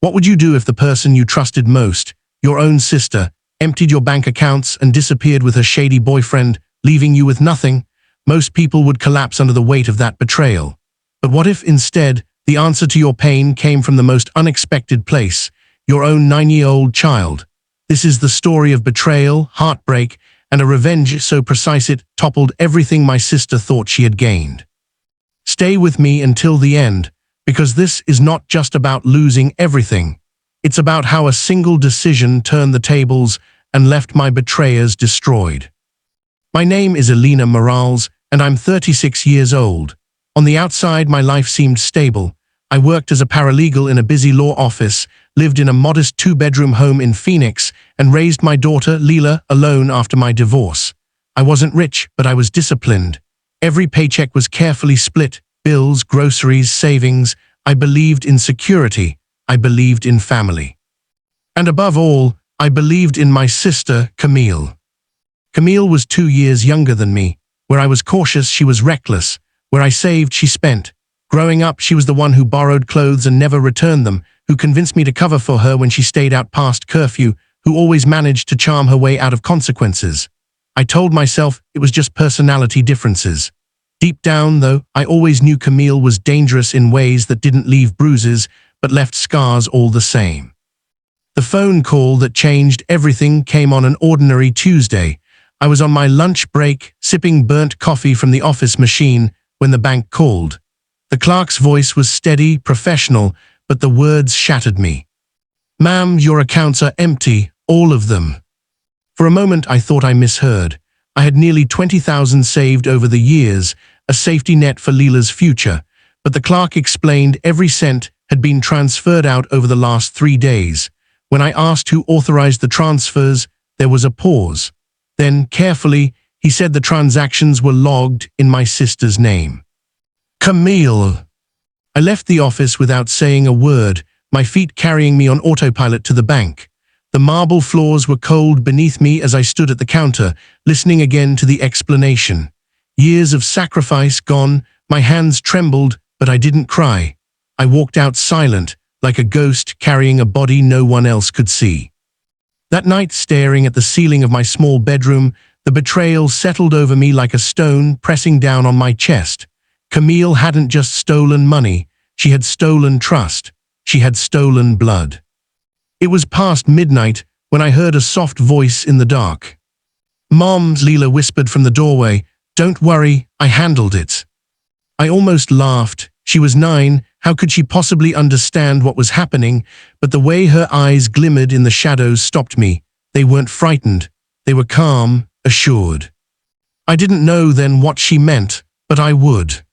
What would you do if the person you trusted most, your own sister, emptied your bank accounts and disappeared with her shady boyfriend, leaving you with nothing? Most people would collapse under the weight of that betrayal. But what if, instead, the answer to your pain came from the most unexpected place, your own 9-year-old child? This is the story of betrayal, heartbreak, and a revenge so precise it toppled everything my sister thought she had gained. Stay with me until the end, because this is not just about losing everything. It's about how a single decision turned the tables and left my betrayers destroyed. My name is Elena Morales, and I'm 36 years old. On the outside, my life seemed stable. I worked as a paralegal in a busy law office, lived in a modest 2-bedroom home in Phoenix, and raised my daughter, Leela, alone after my divorce. I wasn't rich, but I was disciplined. Every paycheck was carefully split: bills, groceries, savings. I believed in security. I believed in family. And above all, I believed in my sister, Camille. Camille was 2 years younger than me. Where I was cautious, she was reckless. Where I saved, she spent. Growing up, she was the one who borrowed clothes and never returned them, who convinced me to cover for her when she stayed out past curfew, who always managed to charm her way out of consequences. I told myself it was just personality differences. Deep down, though, I always knew Camille was dangerous in ways that didn't leave bruises, but left scars all the same. The phone call that changed everything came on an ordinary Tuesday. I was on my lunch break, sipping burnt coffee from the office machine, when the bank called. The clerk's voice was steady, professional, but the words shattered me. "Ma'am, your accounts are empty, all of them." For a moment I thought I misheard. I had nearly 20,000 saved over the years, a safety net for Leela's future, but the clerk explained every cent had been transferred out over the last 3 days. When I asked who authorized the transfers, there was a pause. Then, carefully, he said the transactions were logged in my sister's name. Camille. I left the office without saying a word, my feet carrying me on autopilot to the bank. The marble floors were cold beneath me as I stood at the counter, listening again to the explanation. Years of sacrifice gone, my hands trembled, but I didn't cry. I walked out silent, like a ghost carrying a body no one else could see. That night, staring at the ceiling of my small bedroom, the betrayal settled over me like a stone pressing down on my chest. Camille hadn't just stolen money, she had stolen trust. She had stolen blood. It was past midnight when I heard a soft voice in the dark. "Mom," Leela whispered from the doorway, "don't worry, I handled it." I almost laughed. She was 9, how could she possibly understand what was happening? But the way her eyes glimmered in the shadows stopped me. They weren't frightened. They were calm, assured. I didn't know then what she meant, but I would.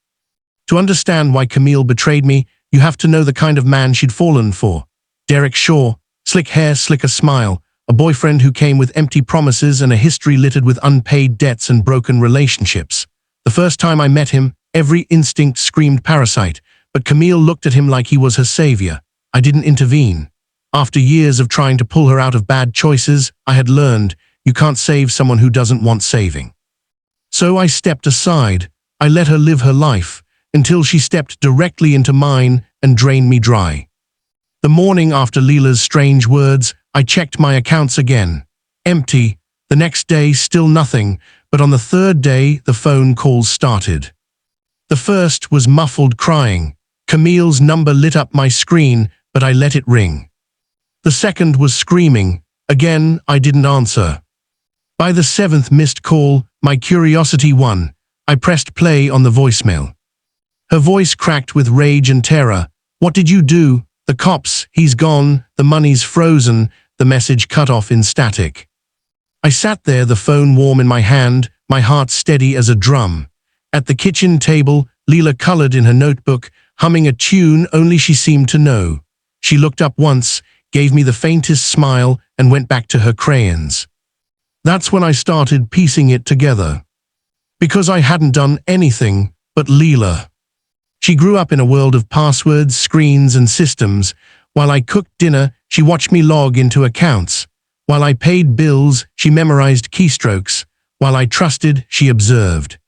To understand why Camille betrayed me, you have to know the kind of man she'd fallen for. Derek Shaw, slick hair, slicker smile, a boyfriend who came with empty promises and a history littered with unpaid debts and broken relationships. The first time I met him, every instinct screamed parasite, but Camille looked at him like he was her savior. I didn't intervene. After years of trying to pull her out of bad choices, I had learned you can't save someone who doesn't want saving. So I stepped aside. I let her live her life, until she stepped directly into mine and drained me dry. The morning after Leela's strange words, I checked my accounts again. Empty. The next day, still nothing, but on the third day, the phone calls started. The first was muffled crying. Camille's number lit up my screen, but I let it ring. The second was screaming. Again, I didn't answer. By the 7th missed call, my curiosity won. I pressed play on the voicemail. Her voice cracked with rage and terror. "What did you do? The cops, he's gone, the money's frozen," the message cut off in static. I sat there, the phone warm in my hand, my heart steady as a drum. At the kitchen table, Leela colored in her notebook, humming a tune only she seemed to know. She looked up once, gave me the faintest smile, and went back to her crayons. That's when I started piecing it together. Because I hadn't done anything but Leela. She grew up in a world of passwords, screens, and systems. While I cooked dinner, she watched me log into accounts. While I paid bills, she memorized keystrokes. While I trusted, she observed.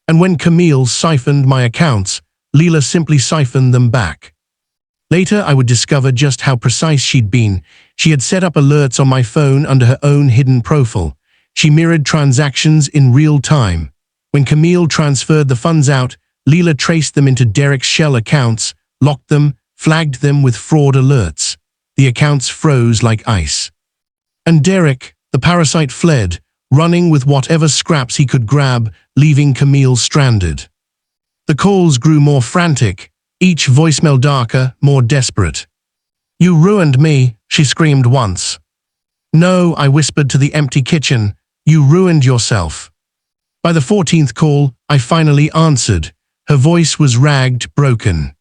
And when Camille siphoned my accounts, Leela simply siphoned them back. Later, I would discover just how precise she'd been. She had set up alerts on my phone under her own hidden profile. She mirrored transactions in real time. When Camille transferred the funds out, Leela traced them into Derek's shell accounts, locked them, flagged them with fraud alerts. The accounts froze like ice. And Derek, the parasite, fled, running with whatever scraps he could grab, leaving Camille stranded. The calls grew more frantic, each voicemail darker, more desperate. "You ruined me," she screamed once. "No," I whispered to the empty kitchen. "You ruined yourself." By the 14th call, I finally answered. Her voice was ragged, broken.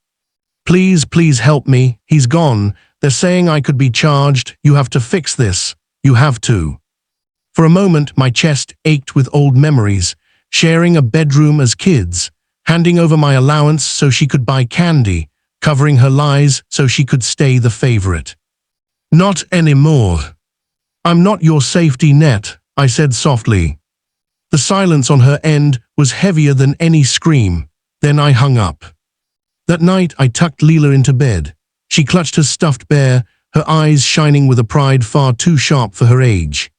"Please, please help me. He's gone. They're saying I could be charged. You have to fix this. You have to." For a moment, my chest ached with old memories, sharing a bedroom as kids, handing over my allowance so she could buy candy, covering her lies so she could stay the favorite. "Not anymore. I'm not your safety net," I said softly. The silence on her end was heavier than any scream. Then I hung up. That night, I tucked Leela into bed. She clutched her stuffed bear, her eyes shining with a pride far too sharp for her age.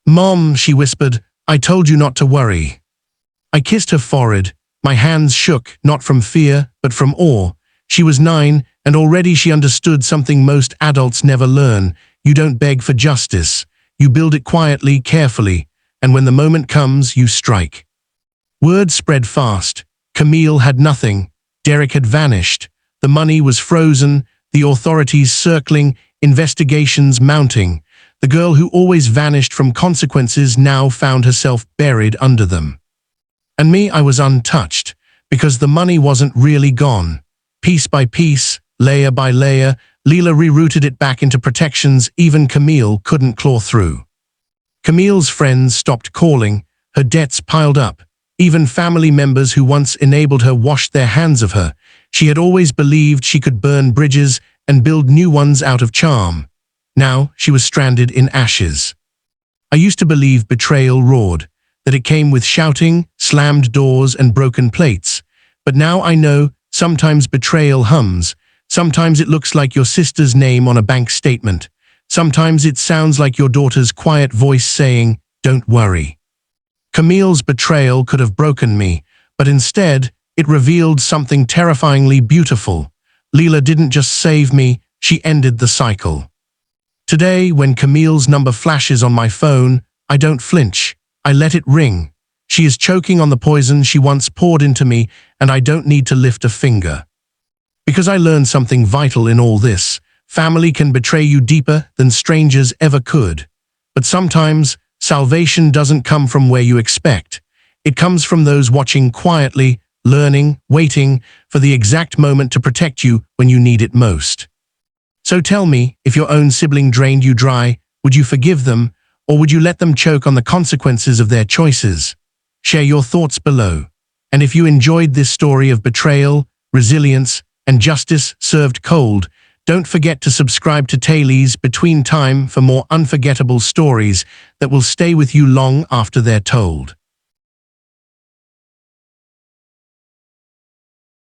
"Mom," she whispered, "I told you not to worry." I kissed her forehead. My hands shook, not from fear, but from awe. She was 9, and already she understood something most adults never learn. You don't beg for justice. You build it quietly, carefully, and when the moment comes, you strike. Word spread fast. Camille had nothing. Derek had vanished. The money was frozen, the authorities circling, investigations mounting. The girl who always vanished from consequences now found herself buried under them. And me, I was untouched, because the money wasn't really gone. Piece by piece, layer by layer, Leela rerouted it back into protections even Camille couldn't claw through. Camille's friends stopped calling, her debts piled up. Even family members who once enabled her washed their hands of her. She had always believed she could burn bridges and build new ones out of charm. Now she was stranded in ashes. I used to believe betrayal roared, that it came with shouting, slammed doors, and broken plates. But now I know sometimes betrayal hums. Sometimes it looks like your sister's name on a bank statement. Sometimes it sounds like your daughter's quiet voice saying, "Don't worry." Camille's betrayal could have broken me, but instead, it revealed something terrifyingly beautiful. Leela didn't just save me, she ended the cycle. Today, when Camille's number flashes on my phone, I don't flinch. I let it ring. She is choking on the poison she once poured into me, and I don't need to lift a finger. Because I learned something vital in all this. Family can betray you deeper than strangers ever could. But sometimes, salvation doesn't come from where you expect. It comes from those watching quietly, learning, waiting for the exact moment to protect you when you need it most. So tell me, if your own sibling drained you dry, would you forgive them, or would you let them choke on the consequences of their choices? Share your thoughts below. And if you enjoyed this story of betrayal, resilience, and justice served cold, don't forget to subscribe to Taylee's Between Time for more unforgettable stories that will stay with you long after they're told.